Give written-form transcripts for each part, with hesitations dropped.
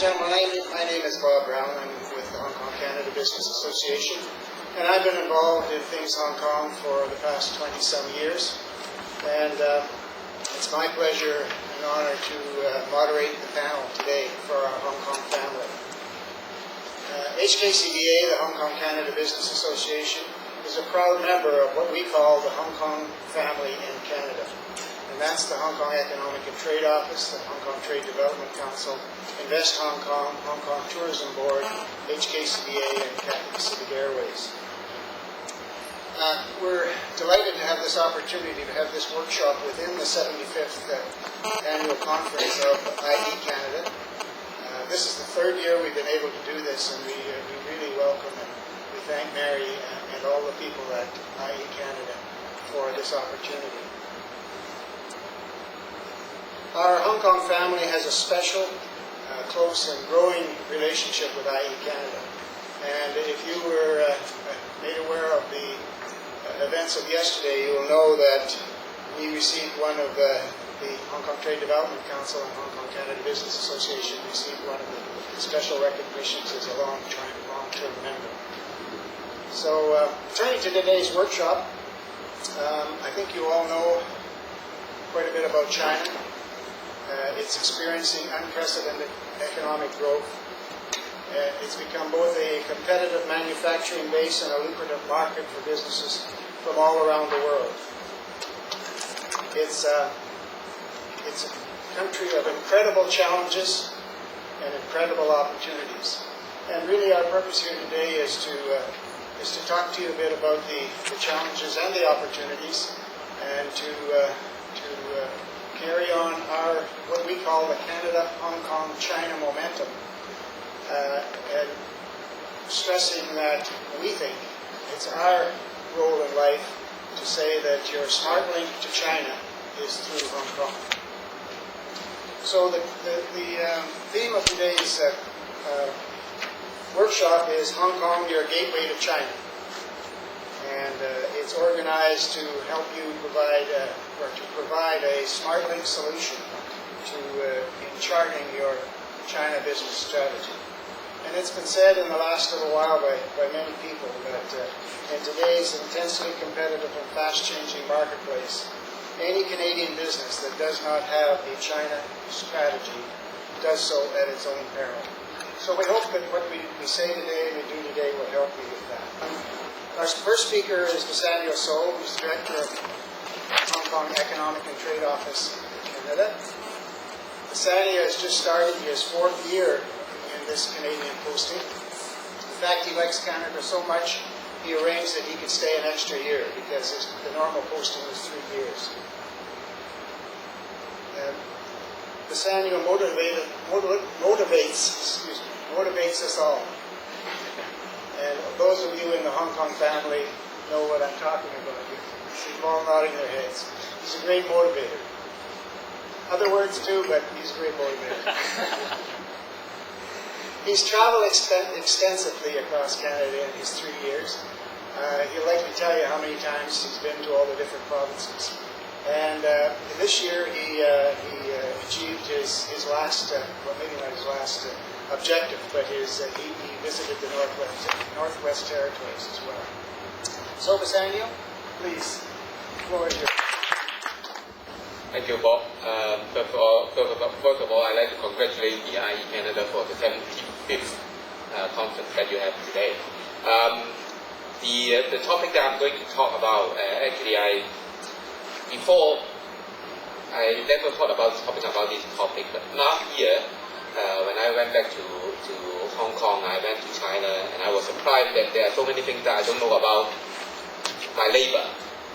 gentlemen, my name is Bob Brown. I'm with the Hong Kong Canada Business Association, and I've been involved in things Hong Kong for the past 20-some years. And it's my pleasure and honor to moderate the panel today for our Hong Kong family. HKCBA, the Hong Kong Canada Business Association, is a proud member of what we call the Hong Kong family in Canada. And that's the Hong Kong Economic and Trade Office, the Hong Kong Trade Development Council, Invest Hong Kong, Hong Kong Tourism Board, HKCBA, and Cathay Pacific Airways. We're delighted to have this opportunity to have this workshop within the 75th annual conference of IE Canada. This is the third year we've been able to do this, and we really welcome and we thank Mary and all the people at IE Canada for this opportunity. Our Hong Kong family has a special, close and growing relationship with IE Canada. And if you were made aware of the events of yesterday, you will know that we received one of the Hong Kong Trade Development Council and Hong Kong Canada Business Association received one of the special recognitions as a long-term member. So, turning to today's workshop, I think you all know quite a bit about China. It's experiencing unprecedented economic growth. It's become both a competitive manufacturing base and a lucrative market for businesses from all around the world. It's a country of incredible challenges and incredible opportunities. And really our purpose here today is to talk to you a bit about the challenges and the opportunities, and to carry on our, what we call the Canada, Hong Kong, China momentum, and stressing that we think it's our role in life to say that your smart link to China is through Hong Kong. So the theme of today's workshop is Hong Kong, your gateway to China. And it's organized to help you provide a smart link solution in charting your China business strategy. And it's been said in the last little while by many people that in today's intensely competitive and fast-changing marketplace, any Canadian business that does not have a China strategy does so at its own peril. So we hope that what we say today and we do today will help you with that. Our first speaker is Nathaniel So, who's the Director of Hong Kong Economic and Trade Office in Canada. Nathaniel has just started his fourth year in this Canadian posting. In fact, he likes Canada so much, he arranged that he could stay an extra year because the normal posting was 3 years. Nathaniel motivates us all. And those of you in the Hong Kong family know what I'm talking about. You see them all nodding their heads. He's a great motivator. Other words too, but he's a great motivator. He's traveled extensively across Canada in his 3 years. He'll likely tell you how many times he's been to all the different provinces. And this year he achieved his last, well maybe not his last objective, but he visited the Northwest Territories as well. So, Nathaniel, please, the floor is yours. Thank you, Bob. First of all, I'd like to congratulate the IE Canada for the 75th conference that you have today. The topic that I'm going to talk about, before I never thought about talking about this topic, but last year, when I went back to Hong Kong, I went to China, and I was surprised that there are so many things that I don't know about my neighbor,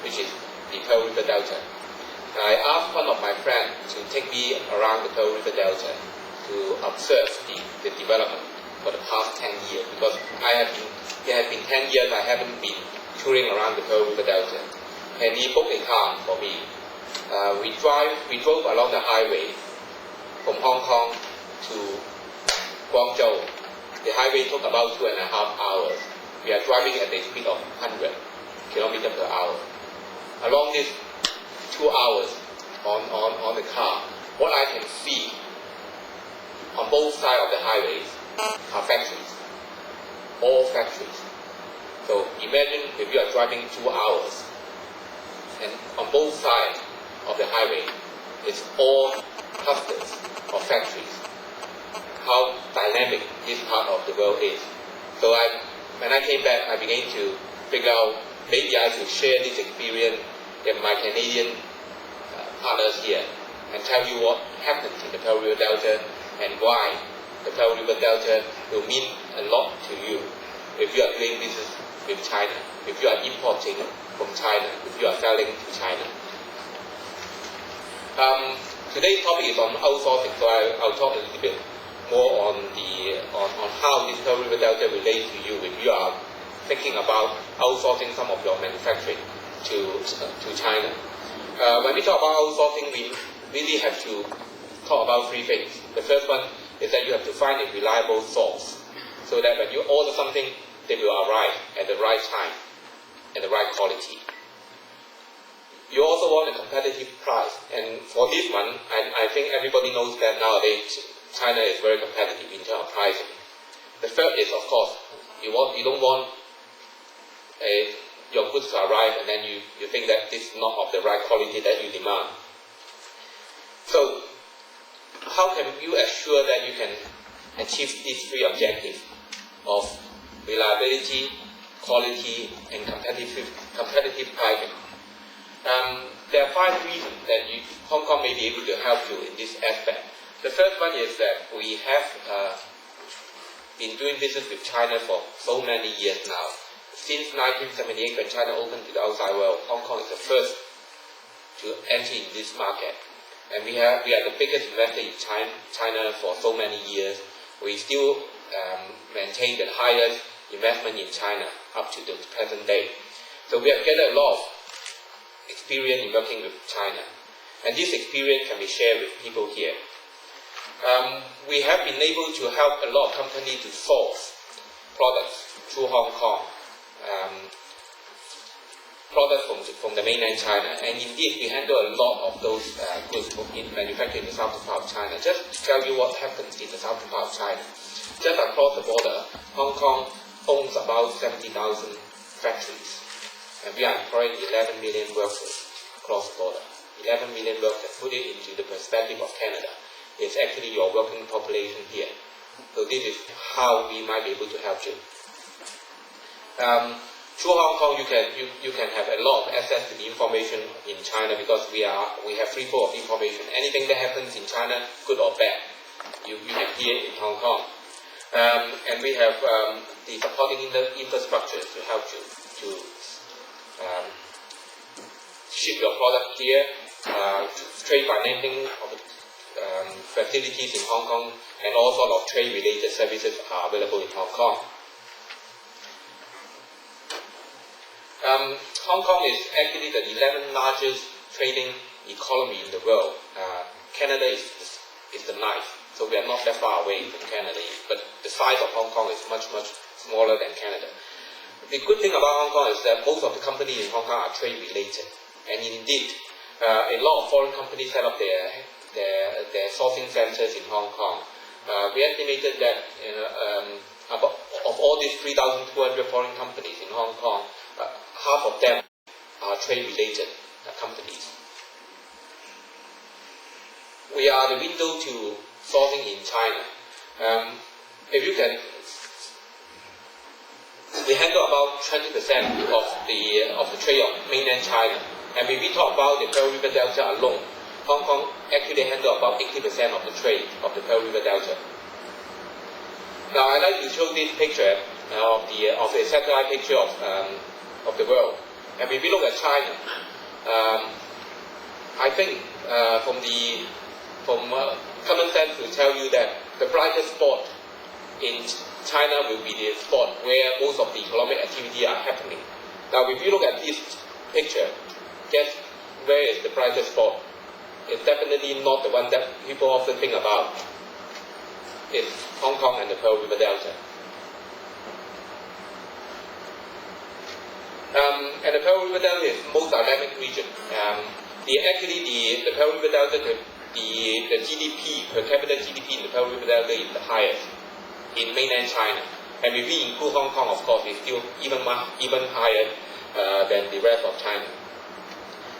which is the Pearl River Delta. And I asked one of my friends to take me around the Pearl River Delta to observe the development for the past 10 years, because it has been 10 years I haven't been touring around the Pearl River Delta. And he booked a car for me. We drove along the highway from Hong Kong to Guangzhou. The highway took about 2.5 hours. We are driving at the speed of 100 kilometers per hour. Along these 2 hours on the car, what I can see on both sides of the highways are factories, all factories. So imagine if you are driving 2 hours and on both sides of the highway it's all clusters of factories. How dynamic this part of the world is. So when I came back, I began to figure out maybe I should share this experience with my Canadian partners here and tell you what happens in the Pearl River Delta and why the Pearl River Delta will mean a lot to you if you are doing business with China, if you are importing from China, if you are selling to China. Today's topic is on outsourcing, so I'll talk a little bit more on how this Pearl River Delta relates to you if you are thinking about outsourcing some of your manufacturing to China. When we talk about outsourcing, we really have to talk about 3 things. The first one is that you have to find a reliable source, so that when you order something, they will arrive at the right time, at the right quality. You also want a competitive price, and for this one, I think everybody knows that nowadays China is very competitive in terms of pricing. The third is, of course, you don't want your goods to arrive and then you think that this is not of the right quality that you demand. So, how can you assure that you can achieve these 3 objectives of reliability, quality, and competitive pricing? There are 5 reasons that Hong Kong may be able to help you in this aspect. The first one is that we have been doing business with China for so many years now. Since 1978, when China opened to the outside world, Hong Kong is the first to enter in this market. And we are the biggest investor in China for so many years. We still maintain the highest investment in China up to the present day. So we have gathered a lot of experience in working with China. And this experience can be shared with people here. We have been able to help a lot of companies to source products through Hong Kong, products from the mainland China, and indeed we handle a lot of those goods manufactured in the southern part of China. Just to tell you what happens in the southern part of China, just across the border, Hong Kong owns about 70,000 factories, and we are employing 11 million workers across the border. 11 million workers, put it into the perspective of Canada, it's actually your working population here. So this is how we might be able to help you. Through Hong Kong, you can have a lot of access to the information in China because we have free flow of information. Anything that happens in China, good or bad, you can hear it in Hong Kong. And we have the supporting infrastructure to help you to ship your product here, trade financing facilities in Hong Kong, and all sorts of trade-related services are available in Hong Kong. Hong Kong is actually the 11th largest trading economy in the world. Canada is the 9th, so we are not that far away from Canada, but the size of Hong Kong is much, much smaller than Canada. The good thing about Hong Kong is that most of the companies in Hong Kong are trade-related, and indeed, a lot of foreign companies set up their sourcing centers in Hong Kong. We estimated that of all these 3,200 foreign companies in Hong Kong, half of them are trade-related companies. We are the window to sourcing in China. If you can, we handle about 20% of the trade of mainland China. And if we talk about the Pearl River Delta alone, Hong Kong actually handle about 80% of the trade of the Pearl River Delta. Now I'd like to show this picture of a satellite picture of the world. And if we look at China, I think from common sense will tell you that the brightest spot in China will be the spot where most of the economic activity are happening. Now if you look at this picture, guess where is the brightest spot? It's definitely not the one that people often think about. It's Hong Kong and the Pearl River Delta. And the Pearl River Delta is the most dynamic region. The Pearl River Delta, the the GDP, per capita GDP in the Pearl River Delta is the highest in mainland China. And if we include Hong Kong, of course, it's still even higher than the rest of China.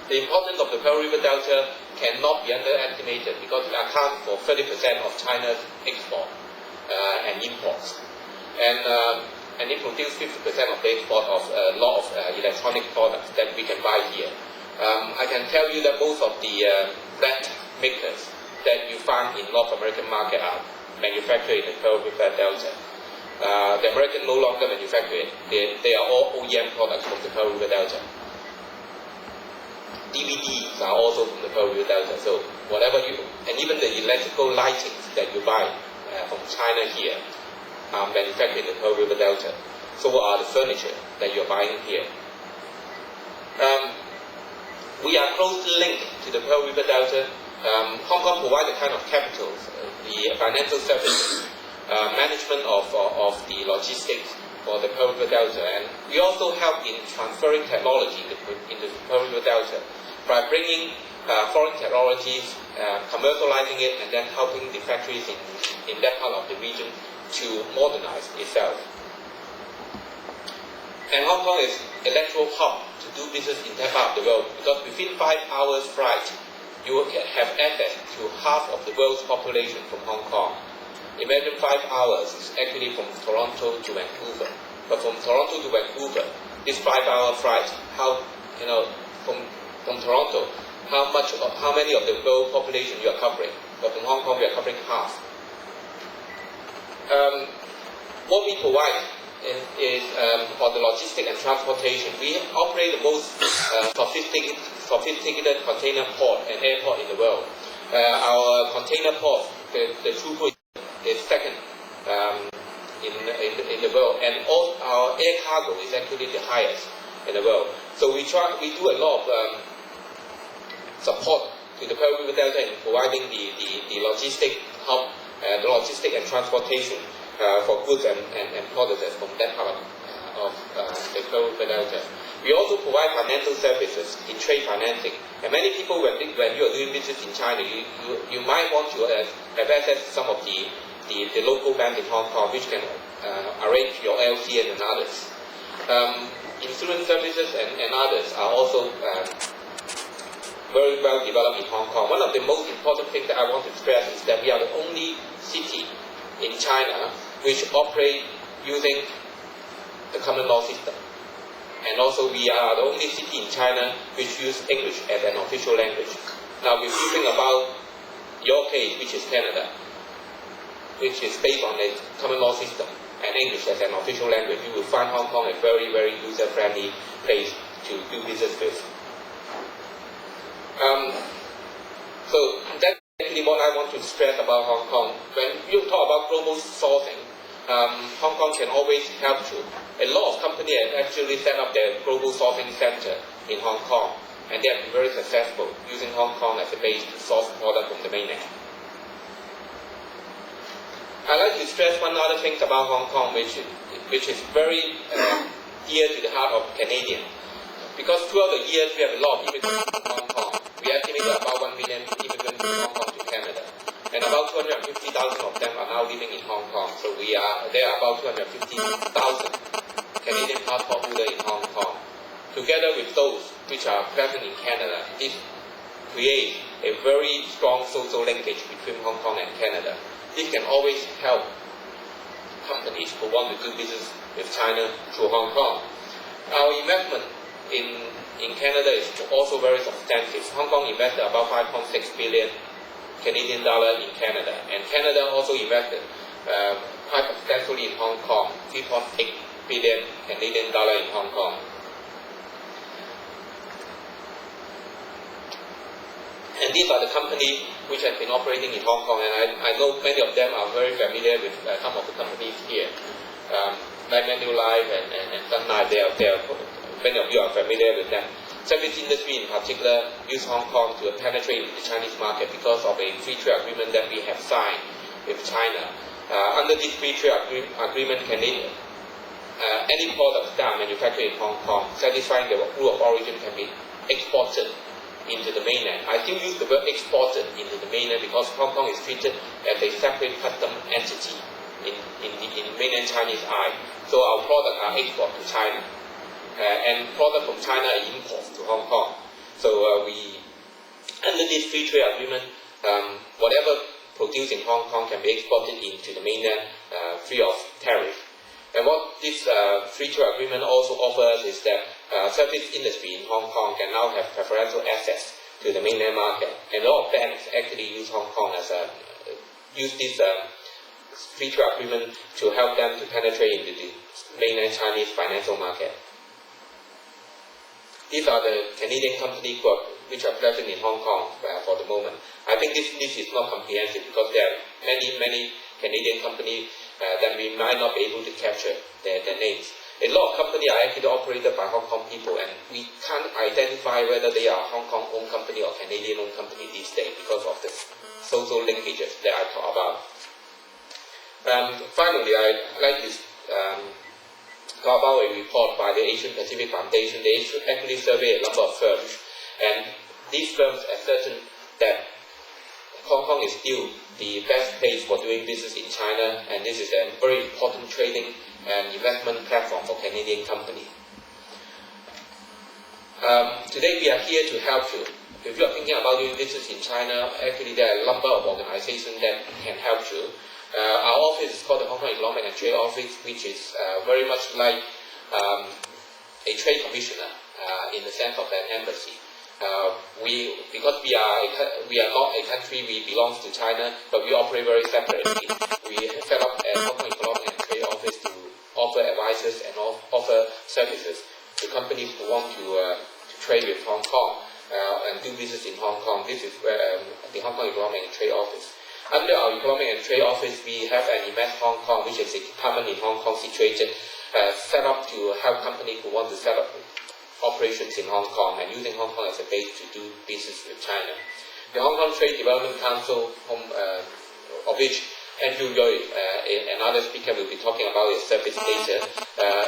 The importance of the Pearl River Delta cannot be underestimated because it accounts for 30% of China's export and imports. And it produces 50% of the export of a lot of electronic products that we can buy here. I can tell you that most of the flat makers that you find in North American market are manufactured in the Pearl River Delta. The American no longer manufacture it. They are all OEM products from the Pearl River Delta. DVDs are also from the Pearl River Delta. So whatever and even the electrical lightings that you buy from China here are manufactured in the Pearl River Delta. So are the furniture that you're buying here. We are closely linked to the Pearl River Delta. Hong Kong provides the kind of capital, the financial services, management of the logistics for the Pearl River Delta, and we also help in transferring technology into the Pearl River Delta by bringing foreign technologies, commercializing it, and then helping the factories in that part of the region to modernize itself. And Hong Kong is an electoral hub to do business in that part of the world because within 5 hours flight, you will have access to half of the world's population from Hong Kong. Imagine 5 hours is actually from Toronto to Vancouver. But from Toronto to Vancouver, this 5-hour flight, from Toronto, how many of the world population you are covering? But from Hong Kong, we are covering half. What we provide is for the logistics and transportation. We operate the most sophisticated container port and airport in the world. Our container port, the throughput is second in the world, and all our air cargo is actually the highest in the world. So we do a lot of support to the Pearl River Delta in providing the logistic hub, the logistic and transportation for goods and products from that part of the Pearl River Delta. We also provide financial services in trade financing. And many people, when you are doing business in China, you might want to have access to some of the local banks in Hong Kong, which can arrange your LC and others. Insurance services and others are also very well developed in Hong Kong. One of the most important things that I want to stress is that we are the only city in China which operate using the common law system. And also we are the only city in China which use English as an official language. Now if you think about your case, which is Canada, which is based on a common law system and English as an official language, you will find Hong Kong a very, very user-friendly place to do business with. So that's actually what I want to stress about Hong Kong. When you talk about global sourcing, Hong Kong can always help you. A lot of companies have actually set up their global sourcing center in Hong Kong, and they have been very successful using Hong Kong as a base to source products from the mainland. I'd like to stress one other thing about Hong Kong, which is very dear to the heart of Canadians. Because throughout the years, we have a lot of immigrants from Hong Kong. We estimated about 1 million immigrants from Hong Kong to Canada. And about 250,000 of them are now living in Hong Kong. So there are about 250,000 Canadian passport holders in Hong Kong. Together with those which are present in Canada, this creates a very strong social linkage between Hong Kong and Canada. This can always help companies who want to do business with China through Hong Kong. Our investment in Canada is also very substantive. Hong Kong invested about 5.6 billion Canadian dollar in Canada, and Canada also invested quite substantially in Hong Kong, 3.8 billion Canadian dollar in Hong Kong. And these are the companies which have been operating in Hong Kong, and I know many of them are very familiar with some of the companies here, like Manulife and Sun Life. Many of you are familiar with them. Service industry in particular use Hong Kong to penetrate the Chinese market because of a free trade agreement that we have signed with China. Under this free trade agreement, any products that are manufactured in Hong Kong, satisfying the rule of origin, can be exported into the mainland. I still use the word exported into the mainland because Hong Kong is treated as a separate custom entity in mainland Chinese eye. So our products are export to China, and products from China are import to Hong Kong. So we, under this free trade agreement, whatever produced in Hong Kong can be exported into the mainland free of tariff. And what this free trade agreement also offers is that service industry in Hong Kong can now have preferential access to the mainland market. And a lot of banks actually use Hong Kong as use this free trade agreement to help them to penetrate into the mainland Chinese financial market. These are the Canadian companies which are present in Hong Kong for the moment. I think this list is not comprehensive because there are many Canadian companies that we might not be able to capture their names. A lot of companies are actually operated by Hong Kong people, and we can't identify whether they are Hong Kong-owned company or Canadian-owned company these days because of the social linkages that I talk about. Finally, I'd like to talk about a report by the Asian Pacific Foundation. They actually surveyed a number of firms, and these firms ascertain that Hong Kong is still the best place for doing business in China, and this is a very important trading and investment platform for Canadian companies. Today we are here to help you. If you are thinking about doing business in China, actually there are a number of organizations that can help you. Our office is called the Hong Kong Economic and Trade Office, which is very much like a trade commissioner in the sense of an embassy. Because we are not a country, we belong to China, but we operate very separately. We set up a Hong Kong Economic and Trade Office to offer advices and offer services to companies who want to trade with Hong Kong and do business in Hong Kong. This is where the Hong Kong Economic and Trade Office. Under our Economic and Trade Office, we have an Invest Hong Kong, which is a department in Hong Kong situated, set up to help companies who want to set up operations in Hong Kong and using Hong Kong as a base to do business with China. The Hong Kong Trade Development Council, of which Andrew Yoi, another speaker, will be talking about his service later,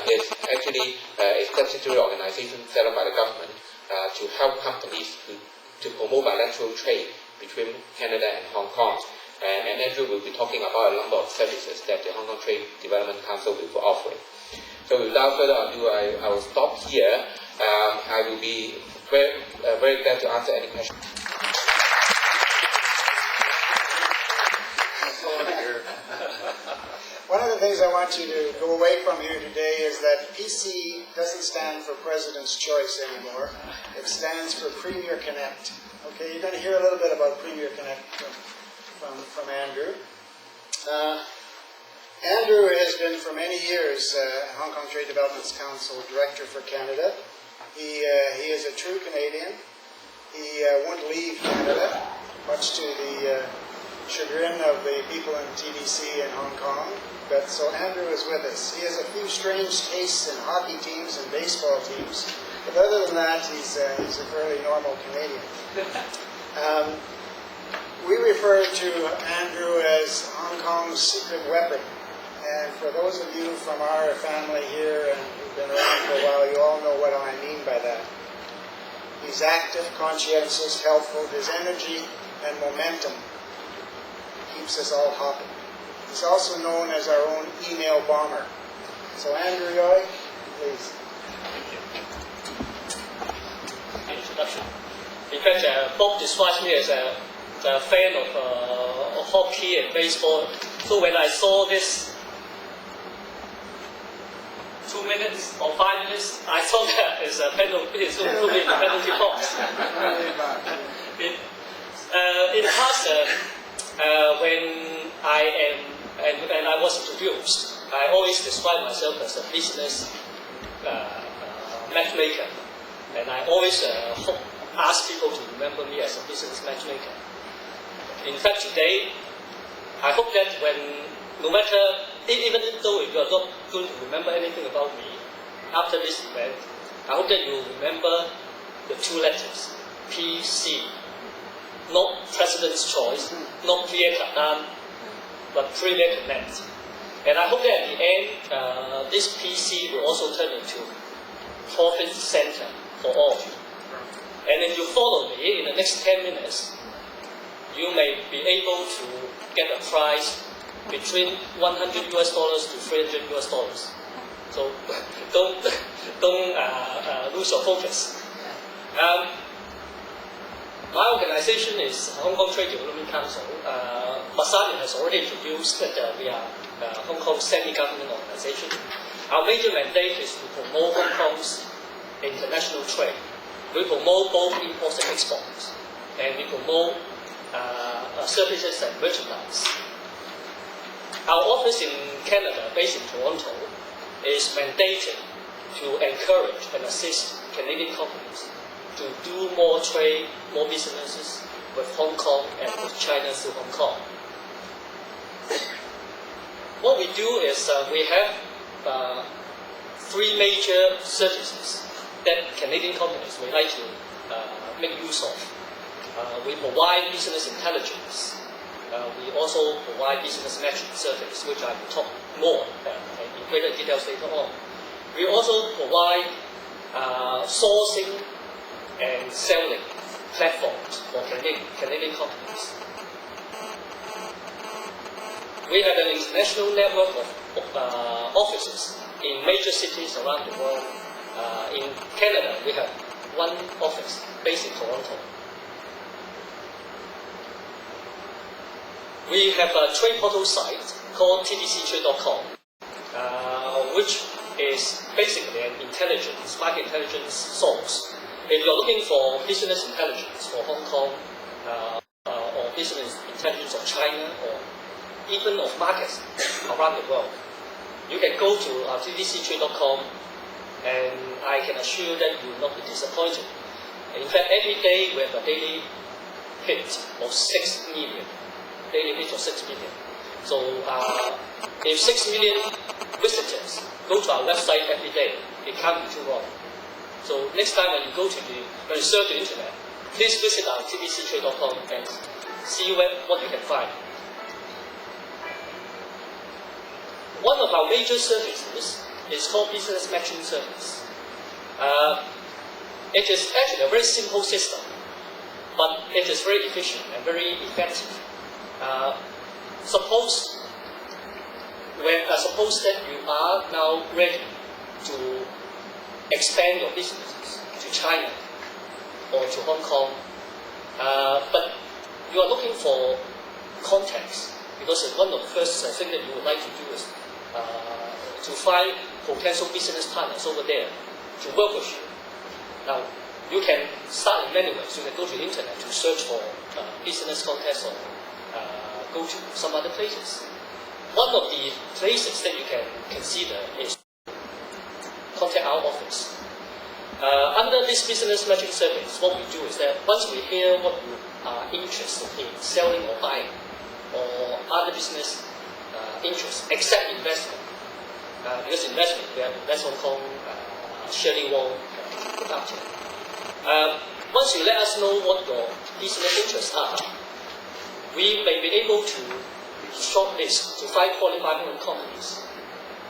is actually a statutory organization set up by the government to help companies to promote bilateral trade between Canada and Hong Kong. And Andrew will be talking about a number of services that the Hong Kong Trade Development Council will be offering. So without further ado, I will stop here. I will be very glad to answer any questions. One of the things I want you to go away from here today is that PC doesn't stand for President's Choice anymore. It stands for Premier Connect. Okay, you're going to hear a little bit about Premier Connect from Andrew. Andrew has been for many years Hong Kong Trade Development Council Director for Canada. He is a true Canadian. He won't leave Canada, much to the chagrin of the people in TBC in Hong Kong. But so Andrew is with us. He has a few strange tastes in hockey teams and baseball teams, but other than that, he's a fairly normal Canadian. We refer to Andrew as Hong Kong's secret weapon. And for those of you from our family here and who've been around for a while, you all know what I mean by that. He's active, conscientious, helpful. His energy and momentum keeps us all hopping. He's also known as our own email bomber. So Andrew Yoi, please. Introduction. In fact, Bob describes me as a fan of hockey and baseball. So when I saw this 2 minutes or 5 minutes, I thought that it's a penalty. It's going to be in the penalty box. In the past, when I am and I was introduced, I always describe myself as a business matchmaker, and I always ask people to remember me as a business matchmaker. In fact, today, I hope that no matter, even though you are not going to remember anything about me after this event, I hope that you remember the 2 letters, PC, not President's Choice, not Pierre Cardin, but Premier Connect. And I hope that at the end, this PC will also turn into profit center for all. And if you follow me in the next 10 minutes, you may be able to get a price between $100 to $300. So don't lose your focus. My organization is Hong Kong Trade Development Council. Basarin has already introduced that we are Hong Kong semi-government organization. Our major mandate is to promote Hong Kong's international trade. We promote both imports and exports, and we promote services and merchandise. Our office in Canada, based in Toronto, is mandated to encourage and assist Canadian companies to do more trade, more businesses with Hong Kong and with China through Hong Kong. What we do is we have three major services that Canadian companies would like to make use of. We provide business intelligence. We also provide business matching service, which I will talk more in greater details later on. We also provide sourcing and selling platforms for Canadian companies. We have an international network of offices in major cities around the world. In Canada, we have one office based in Toronto. We have a trade portal site called tdctrade.com, which is basically an market intelligence source. If you're looking for business intelligence for Hong Kong, or business intelligence of China, or even of markets around the world, you can go to tdctrade.com, and I can assure you that you will not be disappointed. In fact, every day we have a daily hit of 6 million. So if 6 million visitors go to our website every day, it can't be too wrong. So next time when you surf the internet, please visit our tdctrade.com and see what you can find. One of our major services is called business matching service. It is actually a very simple system, but it is very efficient and very effective. Suppose that you are now ready to expand your businesses to China or to Hong Kong, but you are looking for contacts, because one of the first things that you would like to do is to find potential business partners over there to work with you. Now, you can start in many ways. You can go to the internet to search for business contacts, or go to some other places. One of the places that you can consider is contact our office. Under this business matching service, what we do is that once we hear what you are interested in selling or buying, or other business interests, except investment, because investment, we have Invest Hong Kong, Shirley Wong, production. Once you let us know what your business interests are, we may be able to shortlist to find qualified companies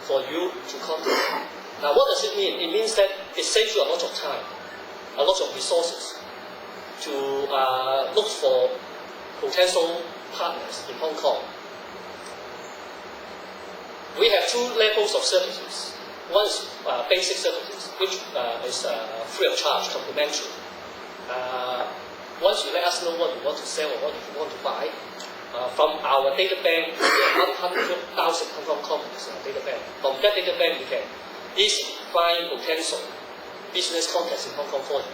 for you to contact. Now, what does it mean? It means that it saves you a lot of time, a lot of resources to look for potential partners in Hong Kong. We have two levels of services. One is basic services, which is free of charge, complimentary. Once you let us know what you want to sell or what you want to buy, from our data bank, we have 100,000 Hong Kong companies in our data bank. From that data bank, you can easily find potential business contacts in Hong Kong for you.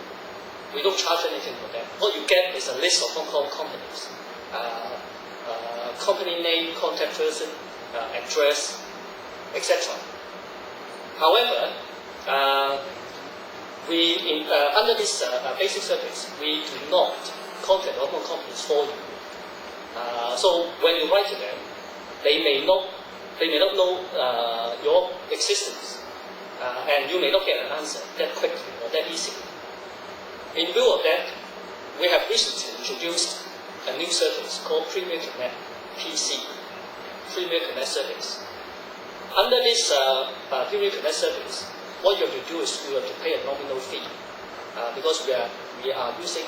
We don't charge anything for that. What you get is a list of Hong Kong companies, company name, contact person, address, etc. However, under this basic service, we do not contact Hong Kong companies for you. So when you write to them, they may not know your existence, and you may not get an answer that quickly or that easily. In view of that, we have recently introduced a new service called Premier Connect PC, Premier Connect Service. Under this Premier Connect Service, what you have to do is you have to pay a nominal fee because we are using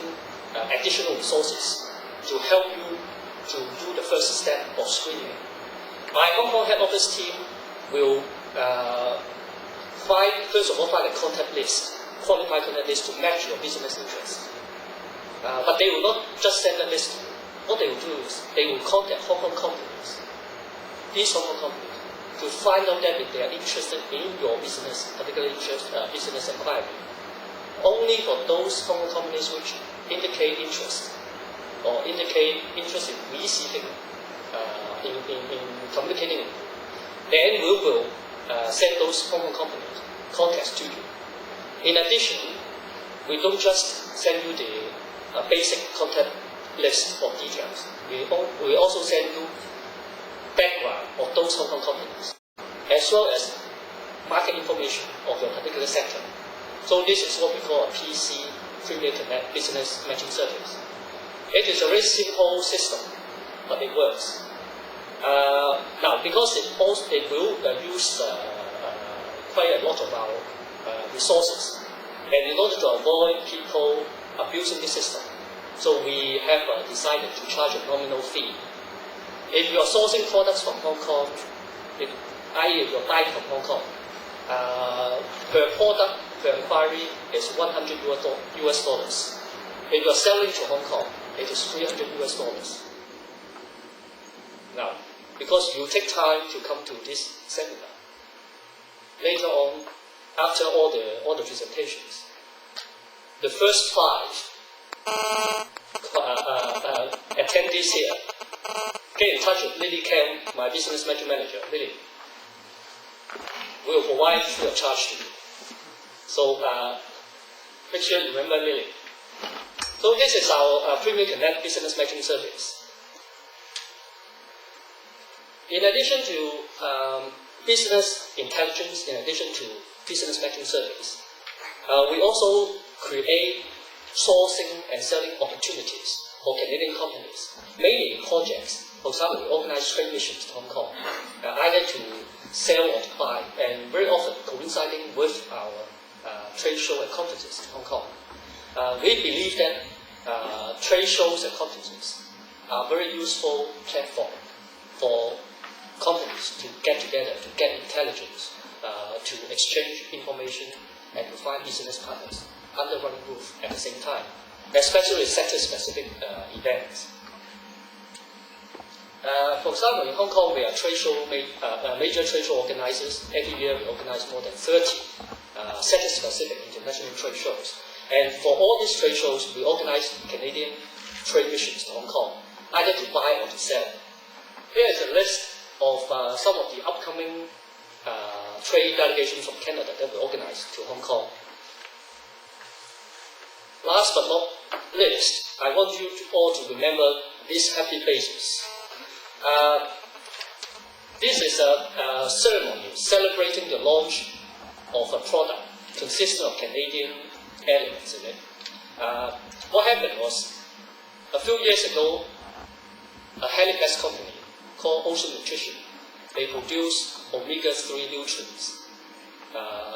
additional resources to help you to do the first step of screening. My Hong Kong head office team will first of all find a contact list, qualified contact list to match your business interests. But they will not just send a list. What they will do is they will contact Hong Kong companies, these Hong Kong companies, to find out that if they are interested in your business, particular business inquiry. Only for those Hong Kong companies which indicate interest or indicate interest in receiving, in communicating, then we will send those Hong Kong companies contacts to you. In addition, we don't just send you the basic contact list of details. We also send you background of those Hong Kong companies, as well as market information of your particular sector. So this is what we call a PC, Premier Connect Business Matching Service. It is a very simple system, but it works. Now, because it will use quite a lot of our resources, and in order to avoid people abusing the system, so we have decided to charge a nominal fee. If you are sourcing products from Hong Kong, i.e. if you are buying from Hong Kong, per product, per inquiry is $100 US. If you are selling to Hong Kong, it is $300 US. Now, because you take time to come to this seminar, later on, after all the presentations, the first 5 attendees here get in touch with Lily Kem, my business matching manager. Lily, we will provide free of charge to you. So make sure you remember Lily. So this is our Premier Connect Business Matching Service. In addition to business intelligence, in addition to business matching service, we also create sourcing and selling opportunities for Canadian companies, mainly in projects. For example, we organize trade missions to Hong Kong, either to sell or to buy, and very often coinciding with our trade show and conferences in Hong Kong. We believe that trade shows and conferences are a very useful platform for companies to get together, to get intelligence, to exchange information, and to find business partners under one roof at the same time, especially sector-specific events. For example, in Hong Kong, we are major trade show organizers. Every year, we organize more than 30 sector-specific international trade shows. And for all these trade shows, we organize Canadian trade missions to Hong Kong, either to buy or to sell. Here is a list of some of the upcoming trade delegations from Canada that we organize to Hong Kong. Last but not least, I want you all to remember these happy faces. This is a ceremony celebrating the launch of a product consisting of Canadian elements in it. What happened was, a few years ago, a Halifax company called Ocean Nutrition, they produce omega-3 nutrients.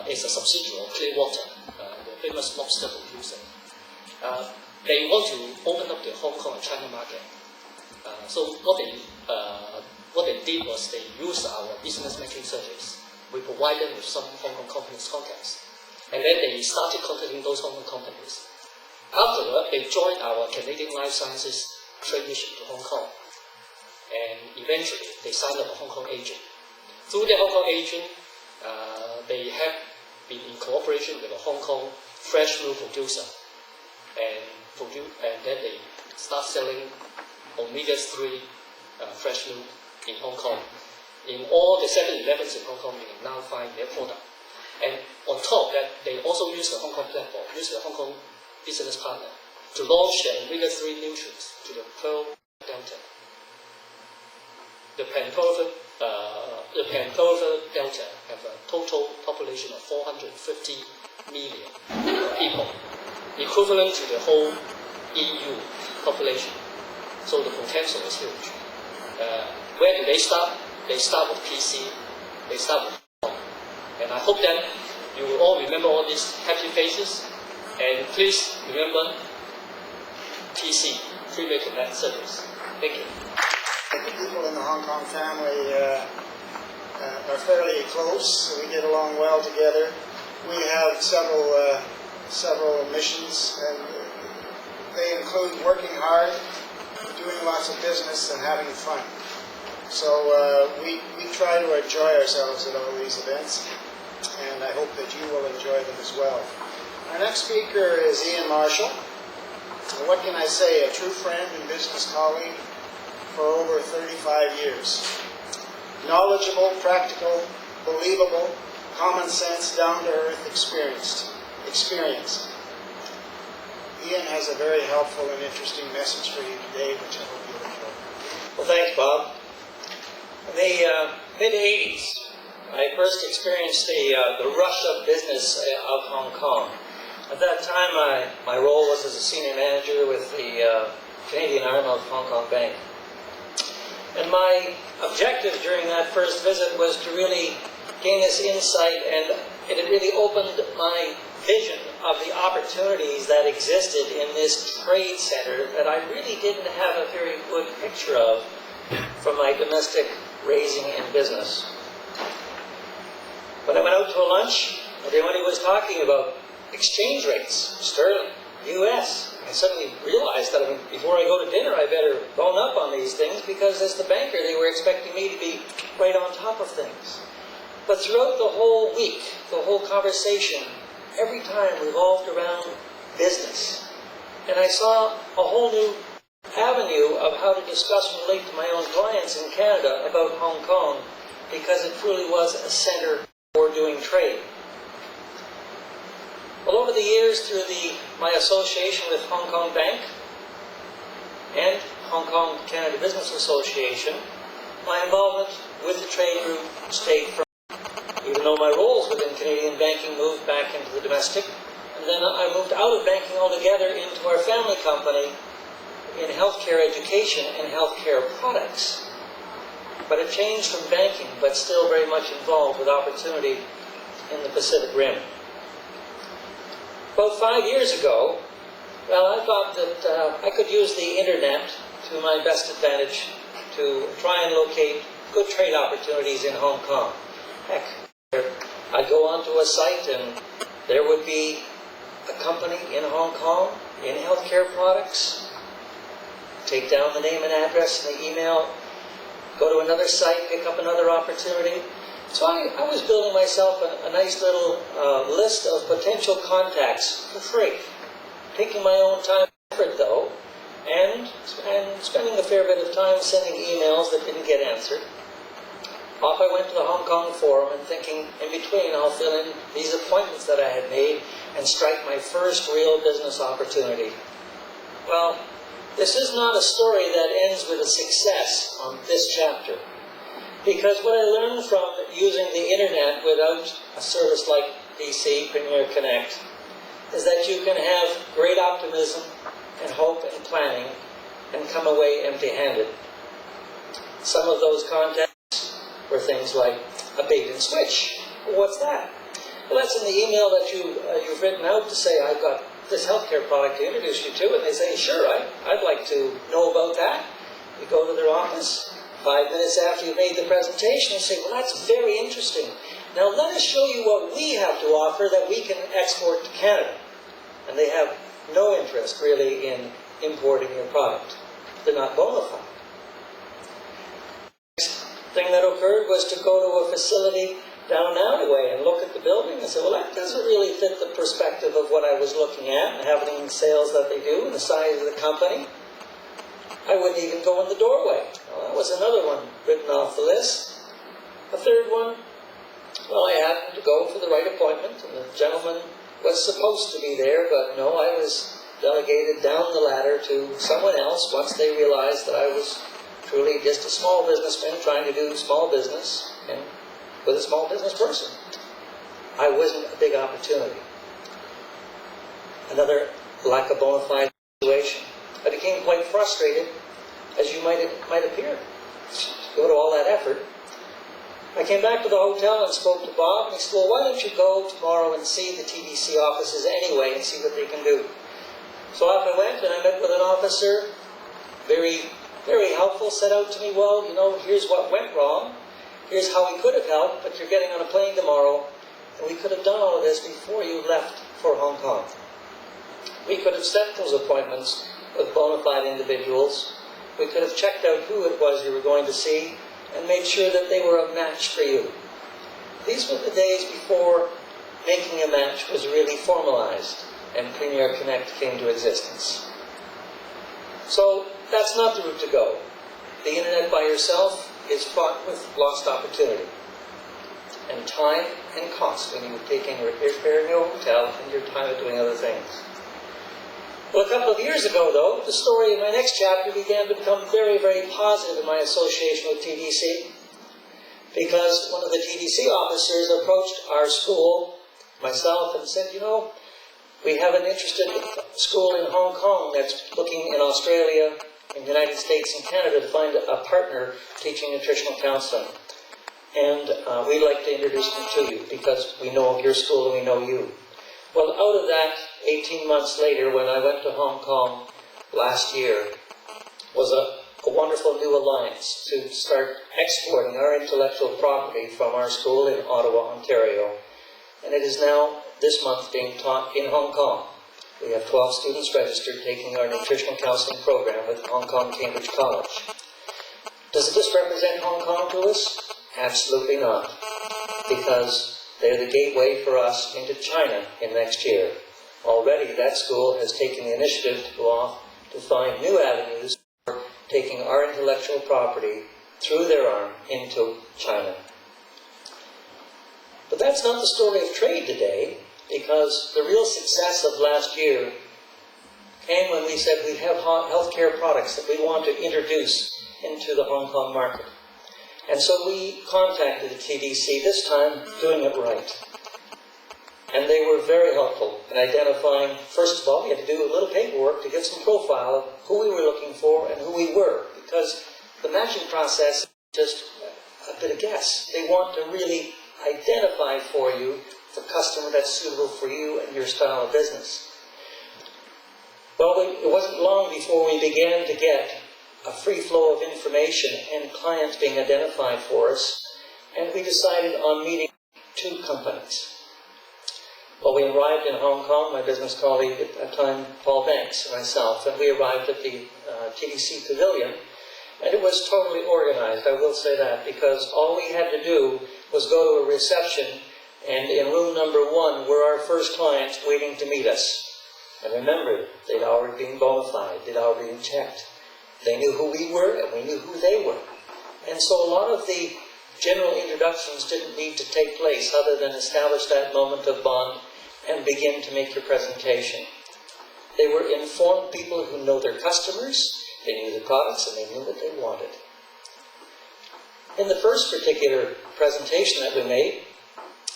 It's a subsidiary of Clearwater, the famous lobster producer. They want to open up the Hong Kong and China market. So what they did was they used our business matching service. We provide them with some Hong Kong companies' contacts. And then they started contacting those Hong Kong companies. Afterward, they joined our Canadian Life Sciences trade mission to Hong Kong. And eventually, they signed up a Hong Kong agent. Through the Hong Kong agent, they have been in cooperation with a Hong Kong fresh milk producer. And then they start selling omega-3 fresh milk in Hong Kong. In all the 7-Elevens in Hong Kong, you can now find their product. And on top of that, they also use the Hong Kong platform, use the Hong Kong business partner to launch their omega-3 nutrients to the Pearl Delta. The Pearl Delta have a total population of 450 million people, equivalent to the whole EU population. So the potential is huge. Where do they start? They start with PC, they start with Hong Kong. And I hope that you will all remember all these happy faces And please remember TC, Freeway Connect service. Thank you. The people in the Hong Kong family are fairly close. We get along well together. We have several missions, and they include working hard, doing lots of business, and having fun. So we try to enjoy ourselves at all these events, and I hope that you will enjoy them as well. Our next speaker is Ian Marshall. What can I say? A true friend and business colleague for over 35 years. Knowledgeable, practical, believable, common sense, down-to-earth, experienced. Ian has a very helpful and interesting message for you today, which I hope you'll enjoy. Well, thanks, Bob. In the mid-'80s, I first experienced the rush of business of Hong Kong. At that time, my role was as a senior manager with the Canadian arm of Hong Kong Bank. And my objective during that first visit was to really gain this insight, and it had really opened my vision of the opportunities that existed in this trade center that I really didn't have a very good picture of from my domestic raising and business. When I went out to a lunch, everybody was talking about exchange rates, sterling, US. I suddenly realized that before I go to dinner, I better bone up on these things, because as the banker, they were expecting me to be right on top of things. But throughout the whole week, the whole conversation, every time revolved around business. And I saw a whole new avenue of how to discuss and relate to my own clients in Canada about Hong Kong, because it truly was a center for doing trade. Well, over the years, through my association with Hong Kong Bank and Hong Kong Canada Business Association, my involvement with the trade group stayed firm. Even though my roles within Canadian banking moved back into the domestic, and then I moved out of banking altogether into our family company in healthcare education and healthcare products. But it changed from banking, but still very much involved with opportunity in the Pacific Rim. About 5 years ago, well, I thought that I could use the internet to my best advantage to try and locate good trade opportunities in Hong Kong. Heck, I'd go onto a site and there would be a company in Hong Kong in healthcare products. Take down the name and address and the email, go to another site, pick up another opportunity. So I was building myself a nice little list of potential contacts for free, taking my own time and effort though, and spending a fair bit of time sending emails that didn't get answered. Off I went to the Hong Kong Forum, and thinking in between I'll fill in these appointments that I had made and strike my first real business opportunity. Well, this is not a story that ends with a success on this chapter. Because what I learned from using the internet without a service like PC, Premier Connect, is that you can have great optimism and hope and planning and come away empty-handed. Some of those contacts were things like a bait and switch. Well, what's that? Well, that's in the email that you've written out to say, I've got this healthcare product to introduce you to, and they say, sure, I'd like to know about that. You go to their office. 5 minutes after you've made the presentation, you say, well, that's very interesting. Now let us show you what we have to offer that we can export to Canada. And they have no interest, really, in importing your product. They're not bona fide. Next thing that occurred was to go to a facility down an alleyway and look at the building and say, well, that doesn't really fit the perspective of what I was looking at and having sales that they do and the size of the company. I wouldn't even go in the doorway. Well, that was another one written off the list. A third one, well, I happened to go for the right appointment, and the gentleman was supposed to be there, but no, I was delegated down the ladder to someone else once they realized that I was truly just a small businessman trying to do small business and with a small business person. I wasn't a big opportunity. Another lack of bona fide situation. I became quite frustrated, as you might appear. Go to all that effort, I came back to the hotel and spoke to Bob, and he said, well, why don't you go tomorrow and see the TDC offices anyway and see what they can do? So off I went, and I met with an officer, very, very helpful, said out to me, well, you know, here's what went wrong, here's how we could have helped, but you're getting on a plane tomorrow, and we could have done all of this before you left for Hong Kong. We could have set those appointments with bona fide individuals. We could have checked out who it was you were going to see and made sure that they were a match for you. These were the days before making a match was really formalized and Premier Connect came to existence. So that's not the route to go. The internet by yourself is fraught with lost opportunity and time and cost when you're taking repairing your hotel and your time of doing other things. Well, a couple of years ago, though, the story in my next chapter began to become very, very positive in my association with TDC, because one of the TDC officers approached our school, myself, and said, you know, we have an interested school in Hong Kong that's looking in Australia, in the United States, and Canada to find a partner teaching nutritional counseling. And we'd like to introduce them to you because we know of your school and we know you. Well, out of that, 18 months later, when I went to Hong Kong last year, was a wonderful new alliance to start exporting our intellectual property from our school in Ottawa, Ontario. And it is now, this month, being taught in Hong Kong. We have 12 students registered taking our nutritional counseling program with Hong Kong Cambridge College. Does this represent Hong Kong to us? Absolutely not, because they're the gateway for us into China in next year. Already that school has taken the initiative to go off to find new avenues for taking our intellectual property through their arm into China. But that's not the story of trade today, because the real success of last year came when we said we have healthcare products that we want to introduce into the Hong Kong market. And so we contacted the TDC, this time doing it right. And they were very helpful in identifying, first of all, we had to do a little paperwork to get some profile of who we were looking for and who we were, because the matching process is just a bit of guess. They want to really identify for you the customer that's suitable for you and your style of business. Well, it wasn't long before we began to get a free flow of information and clients being identified for us, and we decided on meeting two companies. Well, we arrived in Hong Kong, my business colleague at that time, Paul Banks, and myself, and we arrived at the TDC Pavilion, and it was totally organized, I will say that, because all we had to do was go to a reception, and in room number 1 were our first clients waiting to meet us. And remember, they'd already been bona fide, they'd already been checked. They knew who we were, and we knew who they were. And so a lot of the general introductions didn't need to take place other than establish that moment of bond and begin to make your presentation. They were informed people who know their customers, they knew the products, and they knew what they wanted. In the first particular presentation that we made,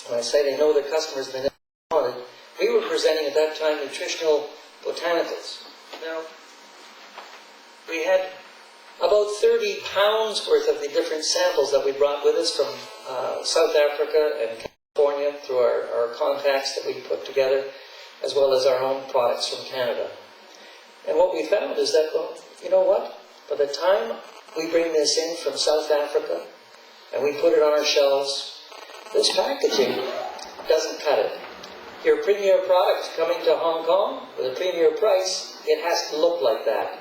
when I say they know their customers and they know what they wanted, we were presenting at that time nutritional botanicals. Now, we had about 30 pounds worth of the different samples that we brought with us from South Africa and California through our contacts that we put together, as well as our own products from Canada. And what we found is that, well, you know what? By the time we bring this in from South Africa and we put it on our shelves, this packaging doesn't cut it. Your premier product coming to Hong Kong with a premier price, it has to look like that.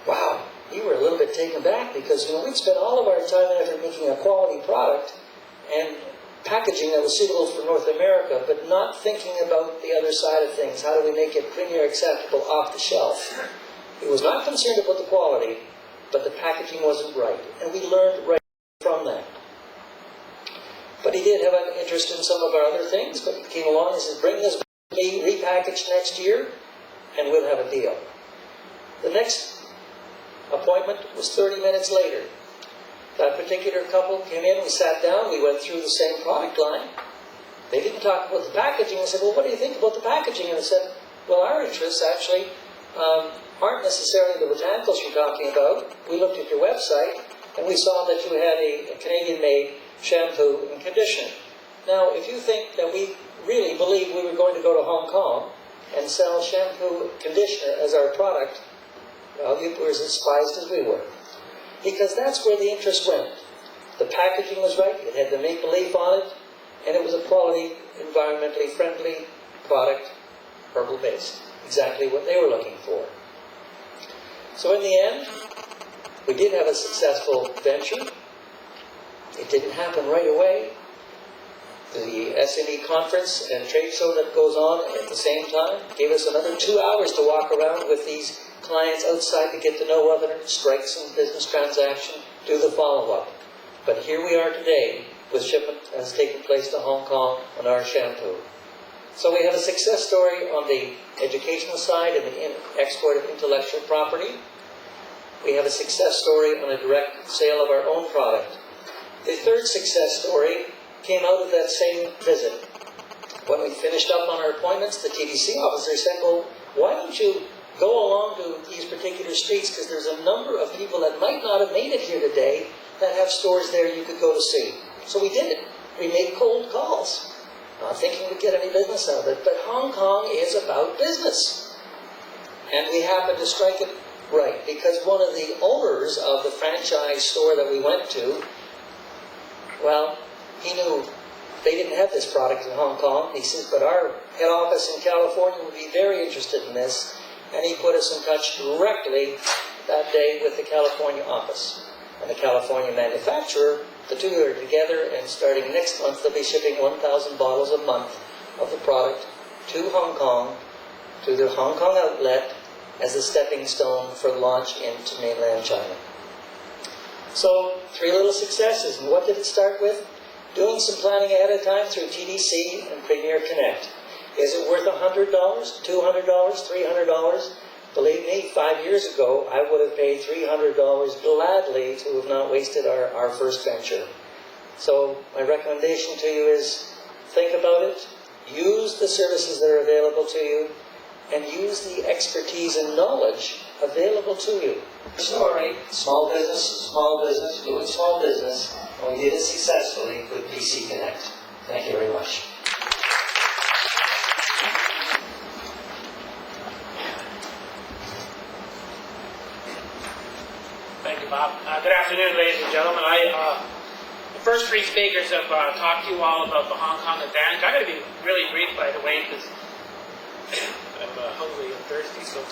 Wow, we were a little bit taken back because, we'd spent all of our time and effort making a quality product and packaging that was suitable for North America, but not thinking about the other side of things. How do we make it premier acceptable off the shelf? He was not concerned about the quality, but the packaging wasn't right. And we learned right from that. But he did have an interest in some of our other things, but he came along and said, bring this to me repackaged next year, and we'll have a deal. The next appointment was 30 minutes later. That particular couple came in, we sat down, we went through the same product line. They didn't talk about the packaging. I said, well, what do you think about the packaging? And I said, well, our interests actually aren't necessarily the botanicals you're talking about. We looked at your website, and we saw that you had a Canadian-made shampoo and conditioner. Now, if you think that we really believed we were going to go to Hong Kong and sell shampoo and conditioner as our product, well, you were as surprised as we were. Because that's where the interest went. The packaging was right, it had the maple leaf on it, and it was a quality, environmentally friendly product, herbal-based. Exactly what they were looking for. So in the end, we did have a successful venture. It didn't happen right away. The SME conference and trade show that goes on at the same time gave us another 2 hours to walk around with these clients outside to get to know other, strike some business transaction, do the follow-up. But here we are today with shipment has taken place to Hong Kong on our shampoo. So we have a success story on the educational side and the export of intellectual property. We have a success story on a direct sale of our own product. The third success story came out of that same visit. When we finished up on our appointments, the TDC officer said, well, why don't you go along to these particular streets, because there's a number of people that might not have made it here today that have stores there you could go to see. So we did it. We made cold calls, not thinking we'd get any business out of it. But Hong Kong is about business. And we happened to strike it right, because one of the owners of the franchise store that we went to, well, he knew they didn't have this product in Hong Kong. He says, but our head office in California would be very interested in this. And he put us in touch directly that day with the California office. And the California manufacturer, the two are together, and starting next month, they'll be shipping 1,000 bottles a month of the product to Hong Kong, to the Hong Kong outlet, as a stepping stone for launch into mainland China. So, 3 little successes. And what did it start with? Doing some planning ahead of time through TDC and Premier Connect. Is it worth $100, $200, $300? Believe me, 5 years ago, I would have paid $300 gladly to have not wasted our first venture. So my recommendation to you is think about it, use the services that are available to you, and use the expertise and knowledge available to you. Story, small business, doing small business, and we did it successfully with PC Connect. Thank you very much. Thank you, Bob. Good afternoon, ladies and gentlemen. The first 3 speakers have talked to you all about the Hong Kong advantage. I'm going to be really brief, by the way, because I'm hungry and thirsty. So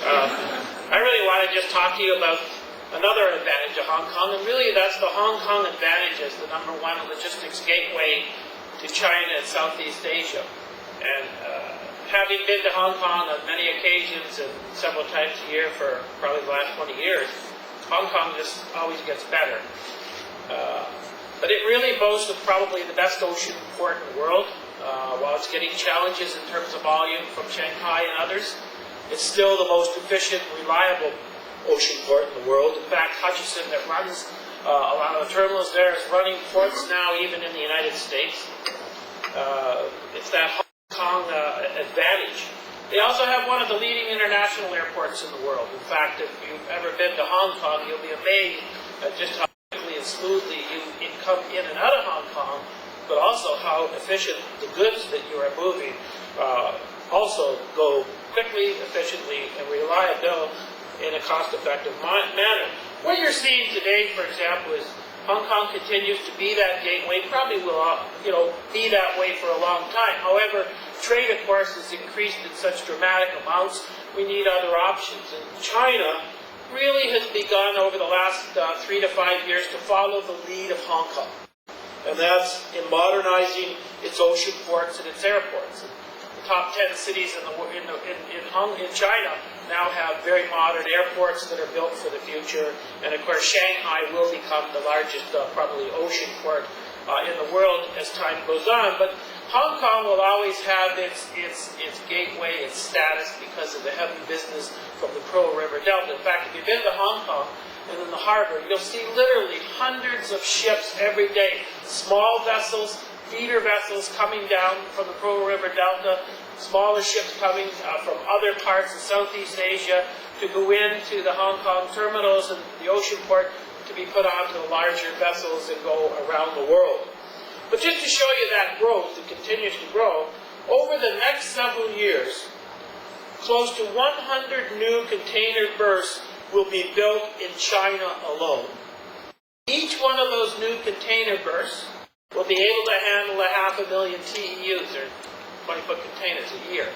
I really want to just talk to you about another advantage of Hong Kong, and really that's the Hong Kong advantage as the #1 logistics gateway to China and Southeast Asia. And having been to Hong Kong on many occasions and several times a year for probably the last 20 years, Hong Kong just always gets better. But it really boasts of probably the best ocean port in the world. While it's getting challenges in terms of volume from Shanghai and others, it's still the most efficient, reliable ocean port in the world. In fact, Hutchison, that runs a lot of the terminals there, is running ports now even in the United States. It's that Hong Kong advantage. They also have one of the leading international airports in the world. In fact, if you've ever been to Hong Kong, you'll be amazed at just how quickly and smoothly you come in and out of Hong Kong, but also how efficient the goods that you are moving also go quickly, efficiently, and reliably in a cost-effective manner. What you're seeing today, for example, is Hong Kong continues to be that gateway, probably will be that way for a long time. However, trade, of course, has increased in such dramatic amounts. We need other options. And China really has begun over the last 3 to 5 years to follow the lead of Hong Kong. And that's in modernizing its ocean ports and its airports. The top 10 cities in China now have very modern airports that are built for the future. And of course, Shanghai will become the largest probably ocean port in the world as time goes on. But Hong Kong will always have its gateway, its status, because of the heavy business from the Pearl River Delta. In fact, if you've been to Hong Kong and in the harbor, you'll see literally hundreds of ships every day, small vessels, feeder vessels coming down from the Pearl River Delta, smaller ships coming from other parts of Southeast Asia to go into the Hong Kong terminals and the ocean port to be put onto the larger vessels and go around the world. But just to show you that growth, it continues to grow, over the next several years, close to 100 new container berths will be built in China alone. Each one of those new container berths will be able to handle 500,000 TEUs, or 20-foot containers, a year.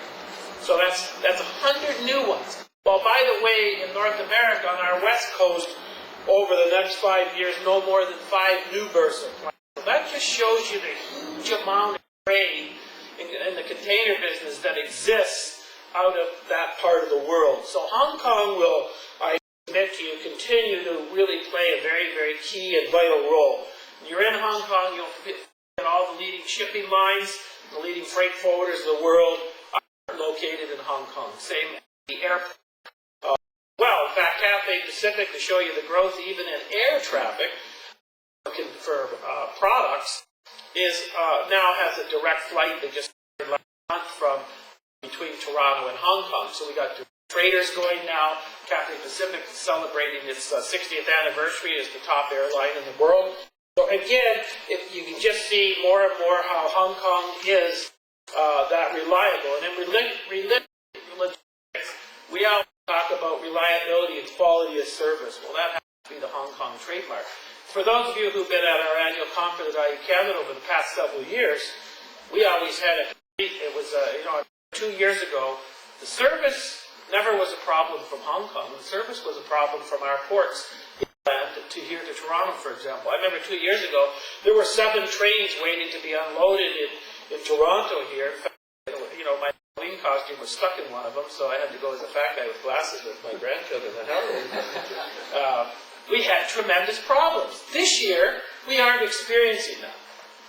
So that's 100 new ones. Well, by the way, in North America, on our west coast, over the next 5 years, no more than 5 new berths are planned. So that just shows you the huge amount of trade in the container business that exists out of that part of the world. So Hong Kong will, I submit to you, continue to really play a very, very key and vital role. When you're in Hong Kong, you'll find all the leading shipping lines, the leading freight forwarders of the world are located in Hong Kong. Same at the airport. Well, in fact, Cathay Pacific, to show you the growth even in air traffic for products, is now has a direct flight that just started last month from between Toronto and Hong Kong. So we got freighters going now. Cathay Pacific is celebrating its 60th anniversary as the top airline in the world. So again, if you can just see more and more how Hong Kong is that reliable. And then we all talk about reliability and quality of service. Well, that has to be the Hong Kong trademark. For those of you who've been at our annual conference at IE Canada over the past several years, we always had it was 2 years ago, the service never was a problem from Hong Kong. The service was a problem from our ports to here to Toronto, for example. I remember 2 years ago, there were 7 trains waiting to be unloaded in Toronto here. My Halloween costume was stuck in one of them, so I had to go as a fat guy with glasses with my grandchildren at Halloween. We had tremendous problems. This year, we aren't experiencing that.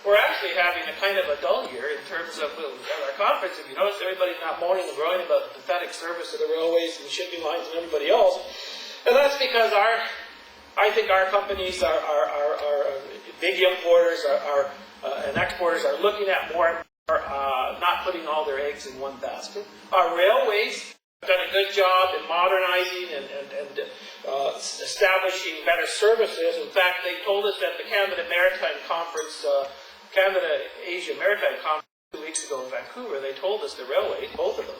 We're actually having a kind of a dull year in terms of our conference. If you notice, everybody's not moaning and groaning about the pathetic service of the railways and shipping lines and everybody else. And that's because I think our companies, our big importers and exporters are looking at more and more, not putting all their eggs in one basket. Our railways have done a good job in modernizing and establishing better services. In fact, they told us at the Canada Maritime Conference, Canada-Asia Maritime Conference 2 weeks ago in Vancouver, they told us, the railways, both of them,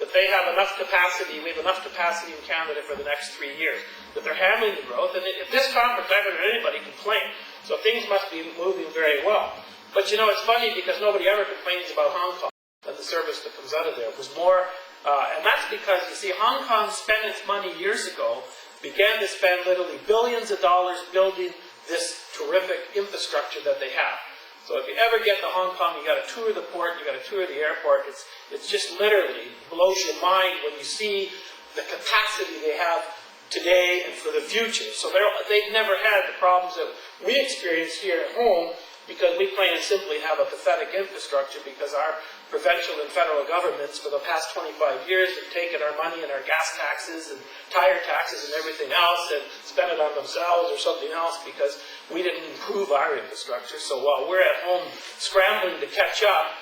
that they have enough capacity, we have enough capacity in Canada for the next 3 years, that they're handling the growth. And at this conference, I haven't heard anybody complain. So things must be moving very well. But it's funny because nobody ever complains about Hong Kong and the service that comes out of there. It was more, and that's because, you see, Hong Kong spent its money years ago, began to spend literally billions of dollars building this terrific infrastructure that they have. So if you ever get to Hong Kong, you got to tour the port, you got to tour the airport. It's just literally blows your mind when you see the capacity they have today and for the future. So they've never had the problems that we experience here at home, because we plain and simply have a pathetic infrastructure, because our provincial and federal governments for the past 25 years have taken our money and our gas taxes and tire taxes and everything else and spent it on themselves or something else, because we didn't improve our infrastructure. So while we're at home scrambling to catch up,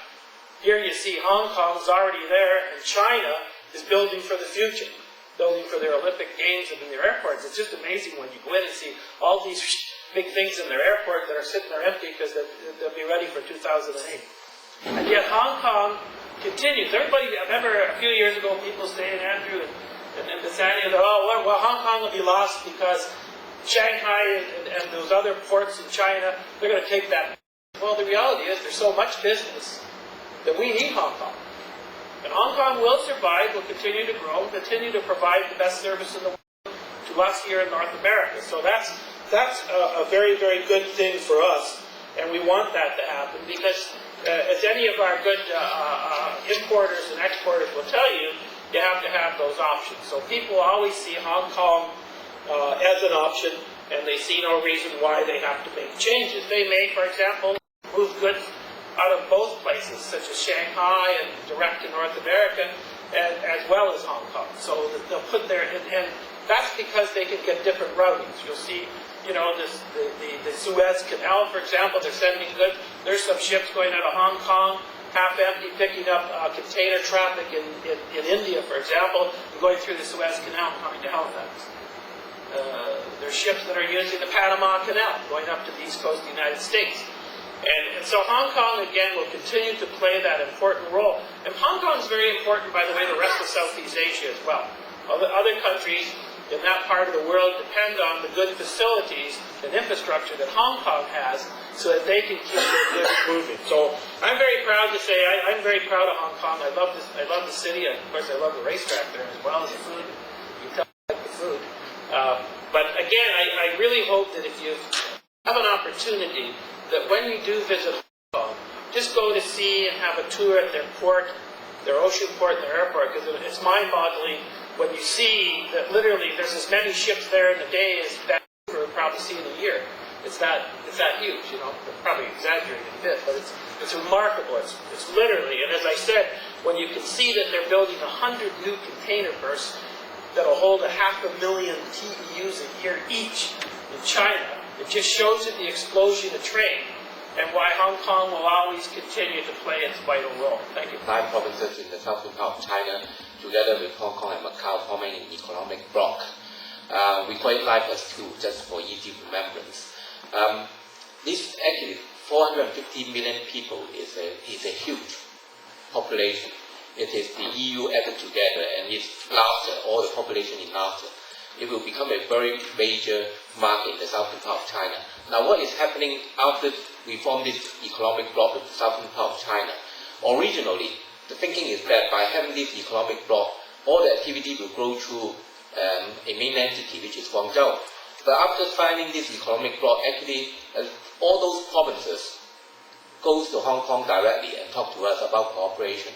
here you see Hong Kong's already there, and China is building for the future, building for their Olympic Games and in their airports. It's just amazing when you go in and see all these big things in their airport that are sitting there empty because they'll be ready for 2008. And yet Hong Kong continues. Everybody, I remember a few years ago, people saying, Andrew and Bethania, well, Hong Kong will be lost because Shanghai and those other ports in China, they're going to take that. Well, the reality is there's so much business that we need Hong Kong. And Hong Kong will survive, will continue to grow, continue to provide the best service in the world to us here in North America. So that's a very, very good thing for us, and we want that to happen, because as any of our good importers and exporters will tell you, you have to have those options. So people always see Hong Kong as an option, and they see no reason why they have to make changes. They may, for example, move goods out of both places, such as Shanghai and direct to North America, and as well as Hong Kong. So they'll put their, and that's because they can get different routings. You'll see, the Suez Canal, for example, they're sending goods. There's some ships going out of Hong Kong, half empty, picking up container traffic in India, for example, and going through the Suez Canal coming to Halifax. There's ships that are using the Panama Canal going up to the east coast of the United States. And so Hong Kong, again, will continue to play that important role. And Hong Kong is very important, by the way, the rest of Southeast Asia as well. Other countries in that part of the world depend on the good facilities and infrastructure that Hong Kong has so that they can keep their goods moving. So I'm very proud to say I'm very proud of Hong Kong. I love the city. Of course, I love the racetrack there as well as the food. You can tell I like the food. But again, I really hope that if you have an opportunity, that when you do visit Hong Kong, just go to see and have a tour at their port, their ocean port and their airport, because it's mind-boggling when you see that literally there's as many ships there in a day as Vancouver would probably see in a year. It's that huge, you know. I'm probably exaggerating a bit, but it's remarkable. It's literally, and as I said, when you can see that they're building 100 new container berths that'll hold 500,000 TEUs a year each in China, it just shows you the explosion of trade and why Hong Kong will always continue to play its vital role. Thank you. 9 provinces in the southern part of China, together with Hong Kong and Macau, forming an economic bloc. We call it Life as Two, just for easy remembrance. This actually 450 million people is a huge population. It is the EU added together, and it's larger, all the population is larger. It will become a very major market in the southern part of China. Now, what is happening after we form this economic bloc with the southern part of China? Originally, the thinking is that by having this economic bloc, all the activity will grow through a main entity, which is Guangzhou. But after signing this economic bloc, actually, all those provinces goes to Hong Kong directly and talk to us about cooperation.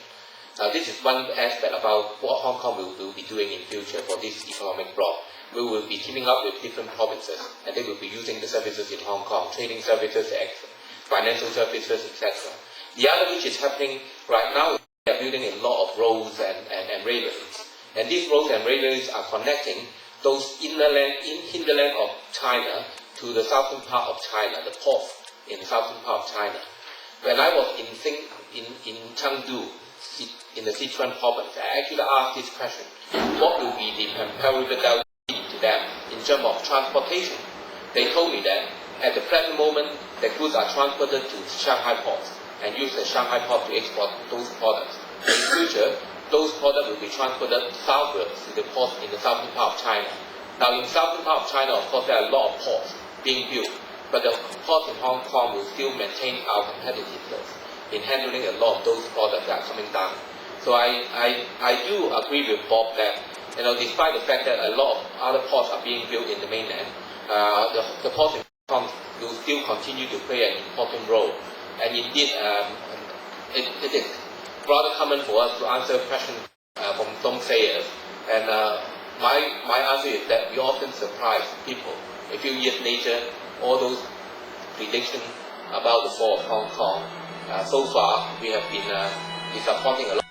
Now, this is one aspect about what Hong Kong will be doing in future for this economic bloc. We will be teaming up with different provinces, and they will be using the services in Hong Kong, trading services, financial services, etc. The other which is happening right now is they are building a lot of roads and railways. And these roads and railways are connecting those hinterland of China to the southern part of China, the ports in the southern part of China. When I was in Chengdu, in the Sichuan province, I actually asked this question: what will be the comparable value to them in terms of transportation? They told me that at the present moment, the goods are transported to Shanghai ports and use the Shanghai port to export those products. In the future, those products will be transported southwards to the ports in the southern part of China. Now, in the southern part of China, of course, there are a lot of ports being built, but the ports in Hong Kong will still maintain our competitiveness in handling a lot of those products that are coming down. So I do agree with Bob that, you know, despite the fact that a lot of other ports are being built in the mainland, the ports in Hong Kong will still continue to play an important role. And indeed, it is rather common for us to answer questions from doomsayers. And my answer is that we often surprise people. A few years later, all those predictions about the fall of Hong Kong, so far we have been disappointing a lot.